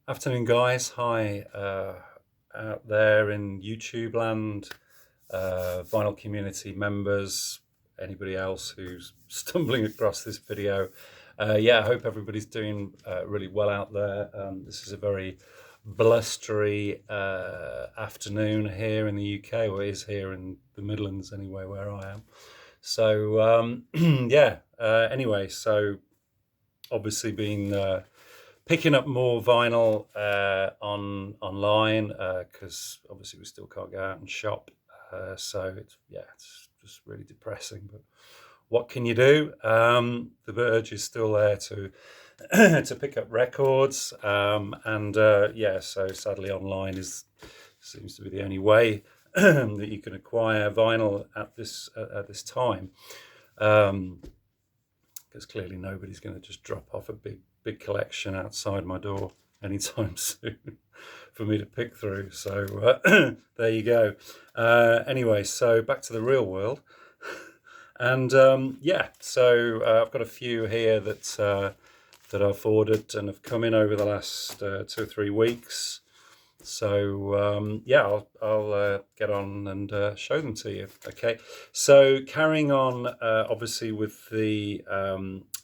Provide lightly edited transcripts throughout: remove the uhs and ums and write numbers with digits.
Afternoon, guys. Hi, out there in YouTube land, vinyl community members, anybody else who's stumbling across this video. Yeah, I hope everybody's doing really well out there. This is a very blustery afternoon here in the UK, or it is here in the Midlands anyway, where I am. So, yeah, anyway, so obviously been picking up more vinyl online because obviously we still can't go out and shop. So it's just really depressing. But what can you do? The urge is still there to to pick up records, and so sadly online seems to be the only way that you can acquire vinyl at this time. Because clearly nobody's going to just drop off a big collection outside my door anytime soon for me to pick through. So there you go. Anyway, so back to the real world. And so I've got a few here that I've ordered and have come in over the last 2 or 3 weeks. So I'll get on and show them to you. Okay, so carrying on, obviously with the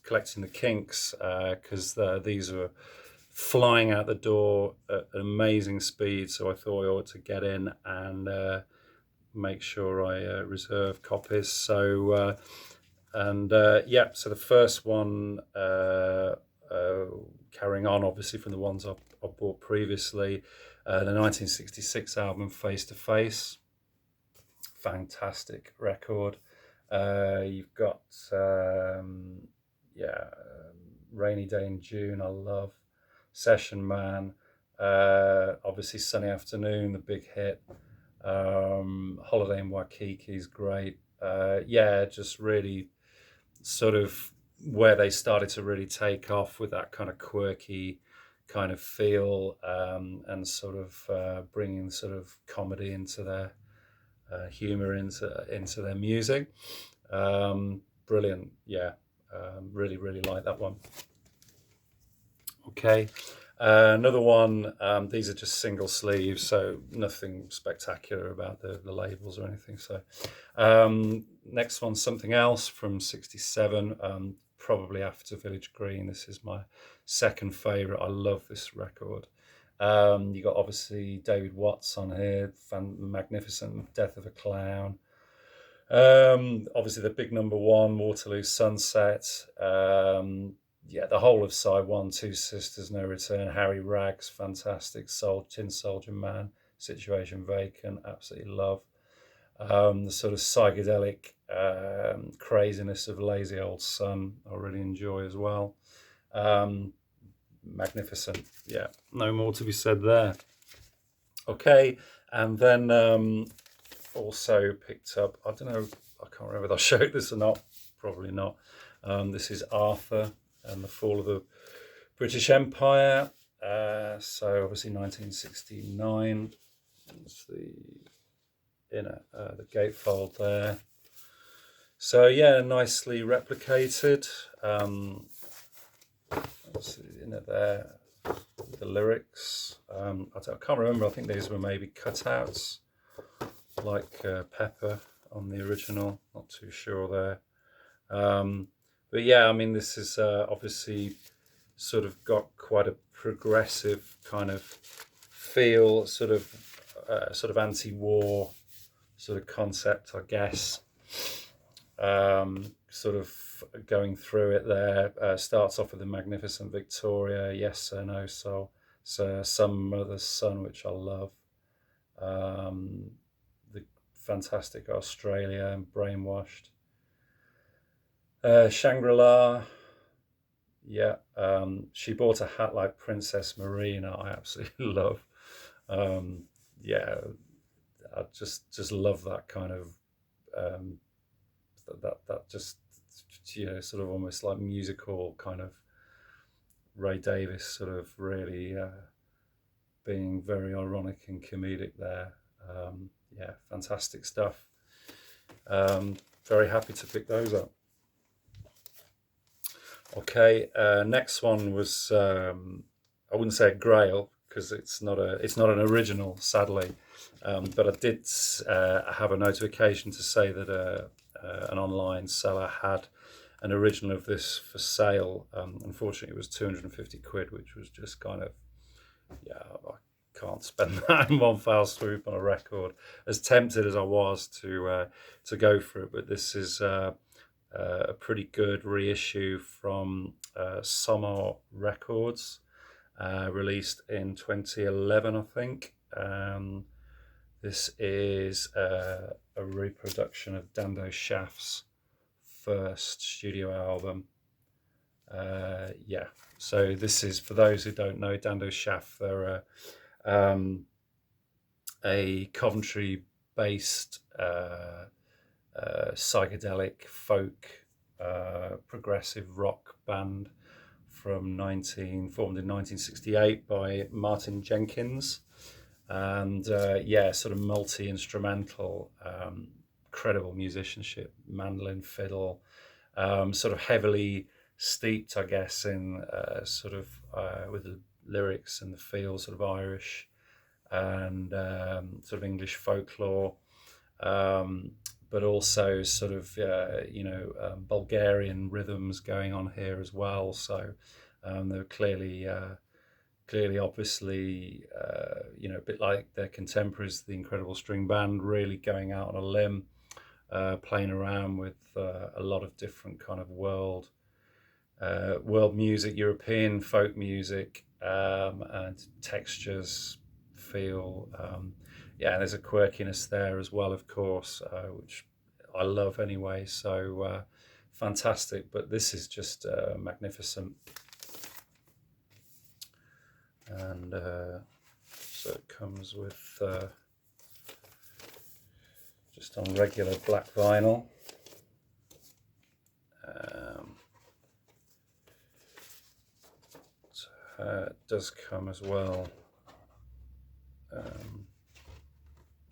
collecting the Kinks, because these are flying out the door at an amazing speed. So I thought I ought to get in and make sure I reserve copies. So so the first one, carrying on obviously from the ones I bought previously. The 1966 album Face to Face, fantastic record. You've got Rainy Day in June, I love. Session Man, obviously Sunny Afternoon, the big hit. Holiday in Waikiki is great. Just really sort of where they started to really take off with that kind of quirky kind of feel, and sort of bringing sort of comedy into their humor into their music. Brilliant. Really like that one. Okay, another one. These are just single sleeves, so nothing spectacular about the labels or anything. So next one, Something Else from '67, probably after Village Green. This is my second favorite. I love this record. You got obviously David Watts on here, magnificent, Death of a Clown. Obviously the big number one, Waterloo Sunset. The whole of side one, Two Sisters, No Return, Harry Rags, fantastic. Tin Soldier Man, Situation Vacant, absolutely love. The sort of psychedelic craziness of Lazy Old Sun, I really enjoy as well. Magnificent. Yeah, no more to be said there. Okay, and then also picked up, I don't know, I can't remember if I showed this or not, probably not. This is Arthur and the Fall of the British Empire. So obviously 1969. That's the the gatefold there. So yeah, nicely replicated. In it there, the lyrics. I can't remember. I think these were maybe cutouts, like Pepper on the original. Not too sure there. But yeah, I mean, this is obviously sort of got quite a progressive kind of feel, sort of anti-war sort of concept, I guess. Sort of going through it there. Starts off with the Magnificent Victoria, Yes Sir, No Soul, so Some Mother's Son, which I love. The fantastic Australia and Brainwashed. Shangri-La, She Bought a Hat Like Princess Marina, I absolutely love. I just love that kind of that just sort of almost like musical kind of Ray Davis sort of really being very ironic and comedic there. Fantastic stuff. Very happy to pick those up. Okay, next one was I wouldn't say a grail because it's not an original, sadly. But I did have a notification to say that an online seller had an original of this for sale. Unfortunately, it was 250 quid, which was just kind of, yeah, I can't spend that in one foul swoop on a record. As tempted as I was to go for it, but this is a pretty good reissue from Summer Records, released in 2011, I think. This is a reproduction of Dando Shaft's first studio album. Yeah, so this is, for those who don't know, Dando Shaft, they're a Coventry-based psychedelic folk progressive rock band formed in 1968 by Martin Jenkins, and yeah, sort of multi-instrumental, incredible musicianship, mandolin, fiddle, sort of heavily steeped, I guess, in sort of with the lyrics and the feel, sort of Irish and sort of English folklore, but also sort of Bulgarian rhythms going on here as well. So they're clearly, obviously, a bit like their contemporaries, the Incredible String Band, really going out on a limb, playing around with a lot of different kind of world music, European folk music, and textures, feel. Yeah, there's a quirkiness there as well, of course, which I love anyway. So fantastic. But this is just magnificent. And so it comes with just on regular black vinyl. It does come as well. Oh,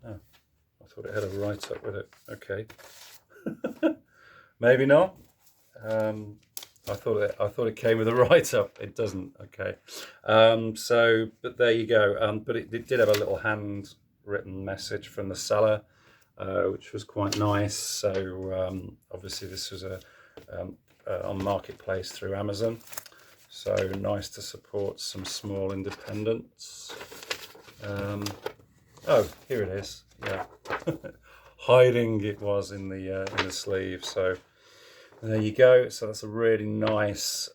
I thought it had a write-up with it. Okay, maybe not. I thought it came with a write-up. It doesn't. Okay. So, but there you go. But it did have a little handwritten message from the seller, which was quite nice. So obviously this was on Marketplace through Amazon. So nice to support some small independents. Oh, here it is. Yeah, hiding it was in the sleeve. So there you go. So that's a really nice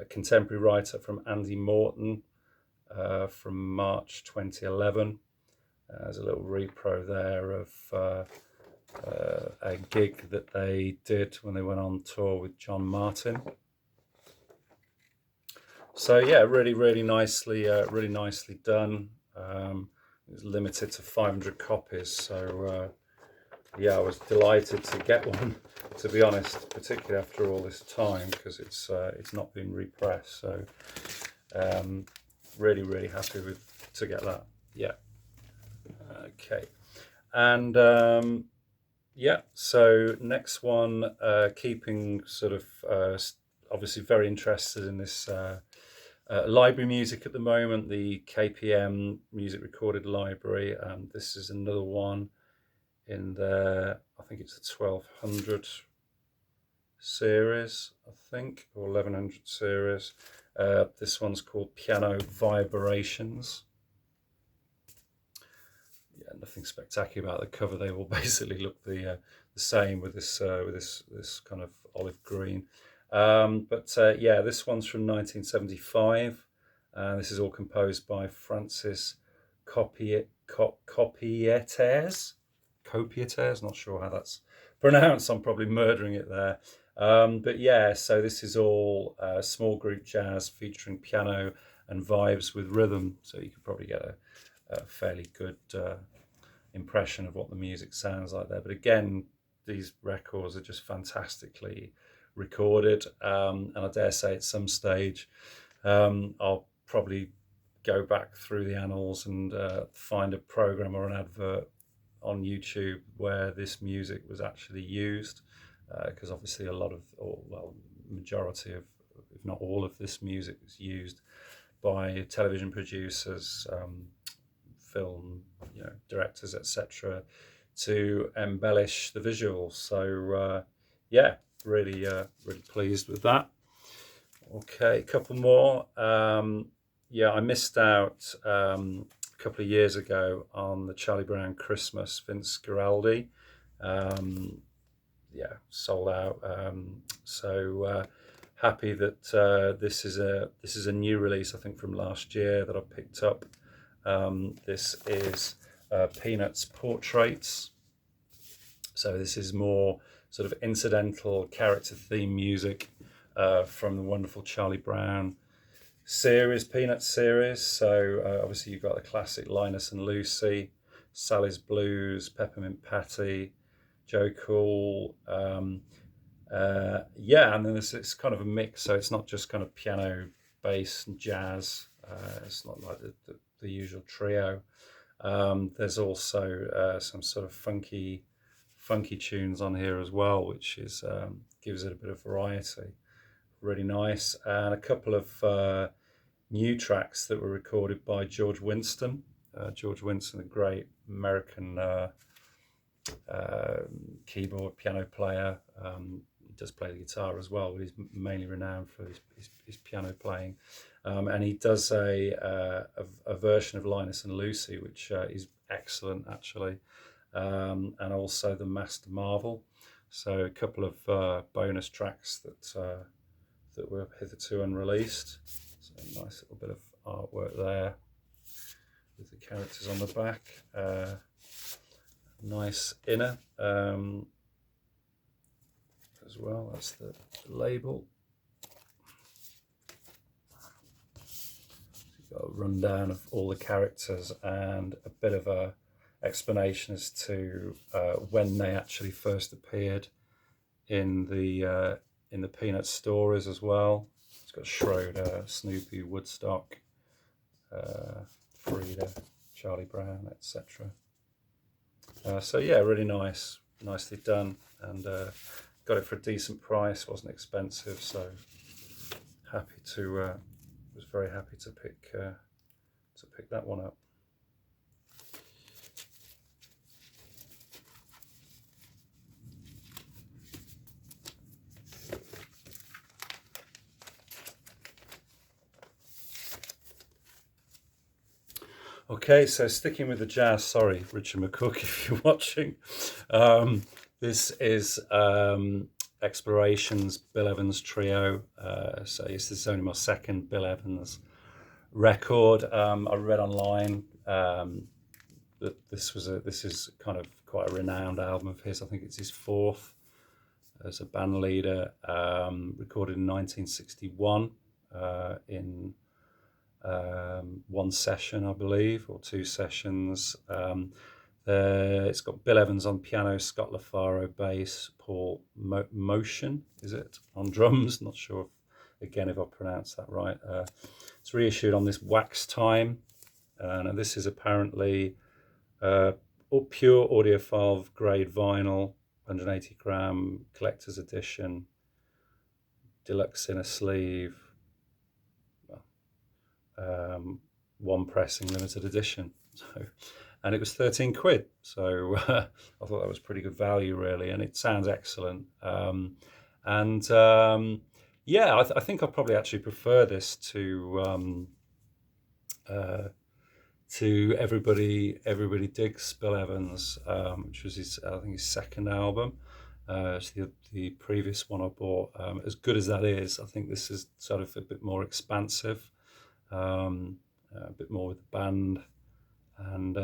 contemporary writer from Andy Morton from March 2011. There's a little repro there of a gig that they did when they went on tour with John Martin. So yeah, really nicely done. It was limited to 500 copies. So yeah, I was delighted to get one, to be honest, particularly after all this time, because it's not been repressed. So really happy to get that. Yeah. Okay. And yeah, so next one, keeping sort of obviously very interested in this library music at the moment, the KPM Music Recorded Library. This is another one in their, I think it's the 1200 series, I think, or 1100 series. This one's called Piano Vibrations. Yeah, nothing spectacular about the cover. They all basically look the same with this kind of olive green. But yeah, this one's from 1975. This is all composed by Francis Copietes, not sure how that's pronounced. I'm probably murdering it there. But yeah, so this is all small group jazz featuring piano and vibes with rhythm. So you could probably get a fairly good impression of what the music sounds like there. But again, these records are just fantastically recorded, and I dare say at some stage I'll probably go back through the annals and find a program or an advert on YouTube where this music was actually used, because obviously a lot of, or well, majority of, if not all of this music is used by television producers, film, directors, etc., to embellish the visuals. So yeah, really pleased with that. Okay, a couple more. Yeah, I missed out a couple of years ago on the Charlie Brown Christmas, Vince Guaraldi. Yeah, sold out. So happy that this is a new release, I think, from last year that I picked up. This is Peanuts Portraits. So this is more sort of incidental character theme music from the wonderful Charlie Brown series, Peanuts series. So obviously you've got the classic Linus and Lucy, Sally's Blues, Peppermint Patty, Joe Cool. Yeah, and then it's kind of a mix. So it's not just kind of piano, bass, and jazz. It's not like the usual trio. There's also some sort of funky tunes on here as well, which is gives it a bit of variety. Really nice, and a couple of new tracks that were recorded by George Winston. George Winston, a great American keyboard piano player. He does play the guitar as well, but he's mainly renowned for his piano playing. And he does a version of Linus and Lucy, which is excellent, actually. And also the Master Marvel. So a couple of bonus tracks that were hitherto unreleased. So a nice little bit of artwork there with the characters on the back. Nice inner as well. That's the label. So you've got a rundown of all the characters and a bit of a explanation as to when they actually first appeared in the Peanut stories as well. It's got Schroeder, Snoopy, Woodstock, Frida, Charlie Brown, etc. So yeah, really nicely done, and got it for a decent price. Wasn't expensive, so was very happy to pick that one up. Okay, so sticking with the jazz, sorry, Richard McCook, if you're watching. This is Explorations, Bill Evans Trio. So this is only my second Bill Evans record. I read online that this is kind of quite a renowned album of his. I think it's his fourth as a band leader. Recorded in 1961 in one session, I believe, or two sessions. It's got Bill Evans on piano, Scott LaFaro bass, Paul Motion, is it, on drums? Not sure, if I pronounced that right. It's reissued on this Wax Time, and this is apparently pure audiophile grade vinyl, 180 gram collector's edition, deluxe inner sleeve. One pressing, limited edition. So, and it was 13 quid. So I thought that was pretty good value, really, and it sounds excellent. Yeah, I think I probably actually prefer this to Everybody Digs Bill Evans, which was I think his second album. The previous one I bought, as good as that is, I think this is sort of a bit more expansive. A bit more with the band, and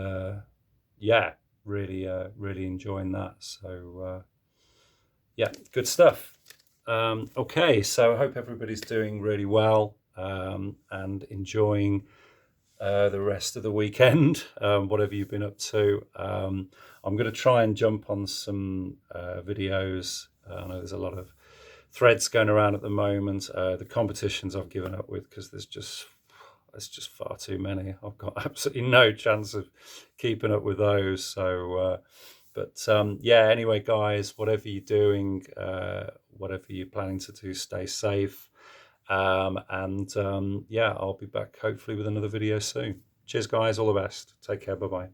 yeah, really enjoying that. So yeah, good stuff. Okay, so I hope everybody's doing really well and enjoying the rest of the weekend, whatever you've been up to. I'm going to try and jump on some videos. I know there's a lot of threads going around at the moment. The competitions I've given up with because there's just far too many. I've got absolutely no chance of keeping up with those. So, yeah, anyway, guys, whatever you're doing, whatever you're planning to do, stay safe. Yeah, I'll be back hopefully with another video soon. Cheers, guys. All the best. Take care. Bye-bye.